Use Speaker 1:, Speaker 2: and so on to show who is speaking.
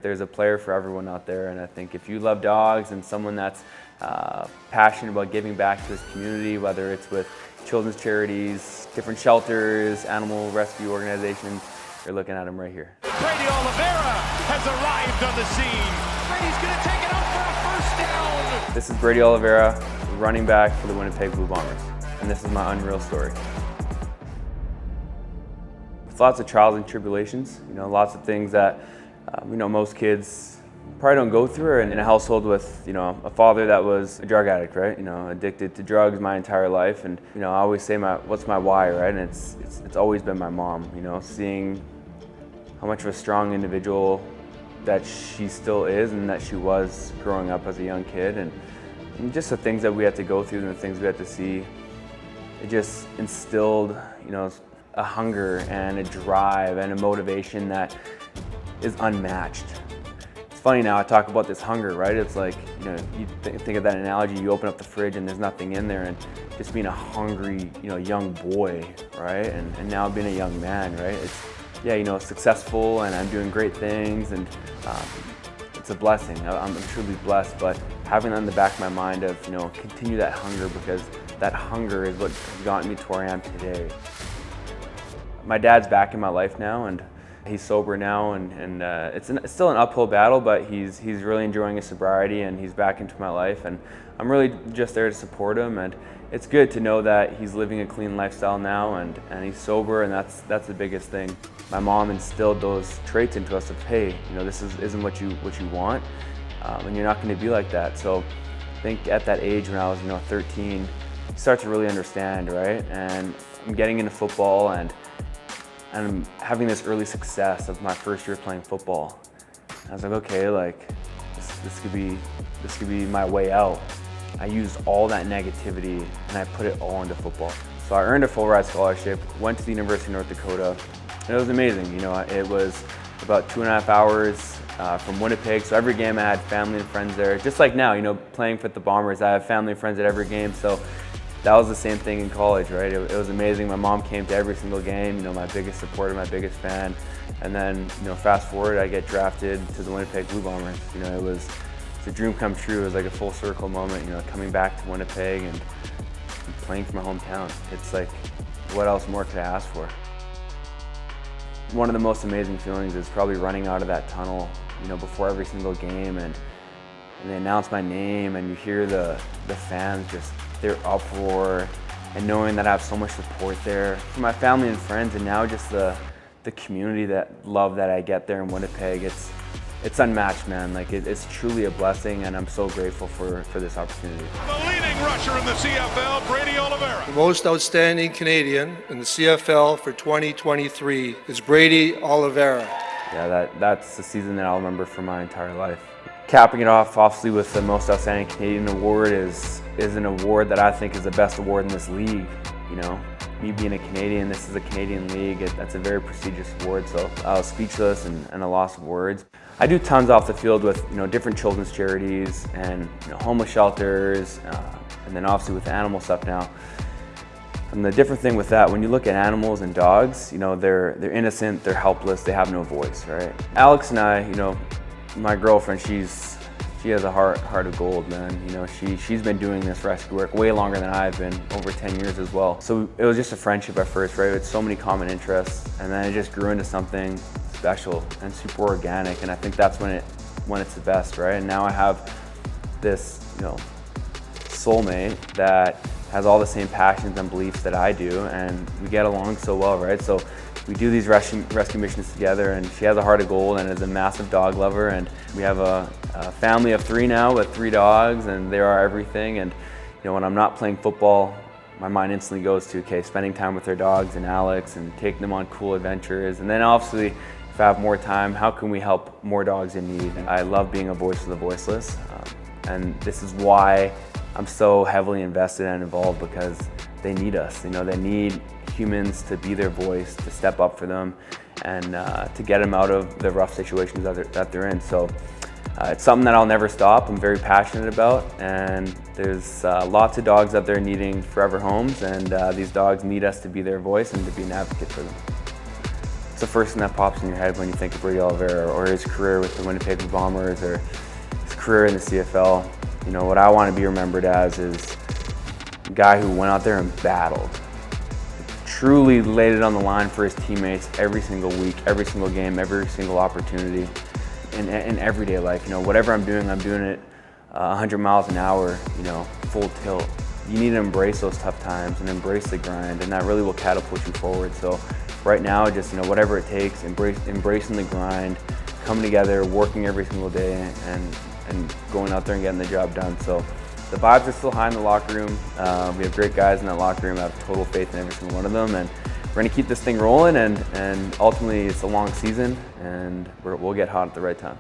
Speaker 1: There's a player for everyone out there, and I think if you love dogs and someone that's passionate about giving back to his community, whether it's with children's charities, different shelters, animal rescue organizations, you're looking at him right here.
Speaker 2: Brady Oliveira has arrived on the scene. Brady's going to take it out for a first down.
Speaker 1: This is Brady Oliveira, running back for the Winnipeg Blue Bombers, and this is my unreal story. With lots of trials and tribulations, lots of things that most kids probably don't go through. And in a household with, a father that was a drug addict, right? Addicted to drugs my entire life. And, I always say what's my why, right? And it's always been my mom, seeing how much of a strong individual that she still is and that she was growing up as a young kid. And just the things that we had to go through and the things we had to see, it just instilled, a hunger and a drive and a motivation that is unmatched. It's funny now, I talk about this hunger, right? It's like, you think of that analogy, you open up the fridge and there's nothing in there, and just being a hungry, young boy, right? And now being a young man, right? It's, successful and I'm doing great things, and it's a blessing. I'm truly blessed, but having that in the back of my mind of, continue that hunger, because that hunger is what has gotten me to where I am today. My dad's back in my life now, and he's sober now, and it's still an uphill battle, but he's really enjoying his sobriety, and he's back into my life, and I'm really just there to support him. And it's good to know that he's living a clean lifestyle now, and he's sober, and that's the biggest thing. My mom instilled those traits into us of, hey, this isn't what you want, and you're not going to be like that. So I think at that age when I was 13, you start to really understand, right? And I'm getting into football, and I'm having this early success of my first year playing football. I was like, okay, this could be my way out. I used all that negativity and I put it all into football. So I earned a full ride scholarship, went to the University of North Dakota, and it was amazing. It was about 2.5 hours from Winnipeg. So every game I had family and friends there. Just like now, playing for the Bombers, I have family and friends at every game. So that was the same thing in college, right? It was amazing. My mom came to every single game, my biggest supporter, my biggest fan. And then, fast forward, I get drafted to the Winnipeg Blue Bombers. It's a dream come true. It was like a full circle moment, coming back to Winnipeg and playing for my hometown. It's like, what else more could I ask for? One of the most amazing feelings is probably running out of that tunnel, before every single game, and they announce my name, and you hear the fans just, their uproar, and knowing that I have so much support there from my family and friends, and now just the community love that I get there in Winnipeg, it's unmatched, man. It's truly a blessing, and I'm so grateful for this opportunity.
Speaker 2: The leading rusher in the CFL, Brady Oliveira.
Speaker 3: The most outstanding Canadian in the CFL for 2023 is Brady Oliveira.
Speaker 1: Yeah, that's the season that I'll remember for my entire life. Capping it off, obviously, with the Most Outstanding Canadian Award is an award that I think is the best award in this league. Me being a Canadian, this is a Canadian league. That's a very prestigious award, so I was speechless and a loss of words. I do tons off the field with different children's charities and homeless shelters, and then obviously with the animal stuff now. And the different thing with that, when you look at animals and dogs, they're innocent, they're helpless, they have no voice, right? Alex and I, my girlfriend, she has a heart of gold, man. She's been doing this rescue work way longer than I've been, over 10 years as well. So it was just a friendship at first, right? With so many common interests, and then it just grew into something special and super organic. And I think that's when it's the best, right? And now I have this, soulmate that has all the same passions and beliefs that I do, and we get along so well, right? So we do these rescue missions together, and she has a heart of gold and is a massive dog lover, and we have a family of 3 now with 3 dogs, and they are everything. And when I'm not playing football, my mind instantly goes to, okay, spending time with their dogs and Alex and taking them on cool adventures. And then obviously, if I have more time, how can we help more dogs in need? And I love being a voice for the voiceless, and this is why I'm so heavily invested and involved, because they need us. They need humans to be their voice, to step up for them, and to get them out of the rough situations that they're in. So it's something that I'll never stop. I'm very passionate about, and there's lots of dogs out there needing forever homes, and these dogs need us to be their voice and to be an advocate for them. It's the first thing that pops in your head when you think of Brady Oliveira or his career with the Winnipeg Blue Bombers or his career in the CFL. You know, what I want to be remembered as is a guy who went out there and battled. Truly laid it on the line for his teammates every single week, every single game, every single opportunity in everyday life. You know, whatever I'm doing it 100 miles an hour, you know, full tilt. You need to embrace those tough times and embrace the grind, and that really will catapult you forward. So right now, just, you know, whatever it takes, embracing the grind, coming together, working every single day, and going out there and getting the job done. So the vibes are still high in the locker room. We have great guys in that locker room. I have total faith in every single one of them, and we're going to keep this thing rolling. And ultimately, it's a long season, and we'll get hot at the right time.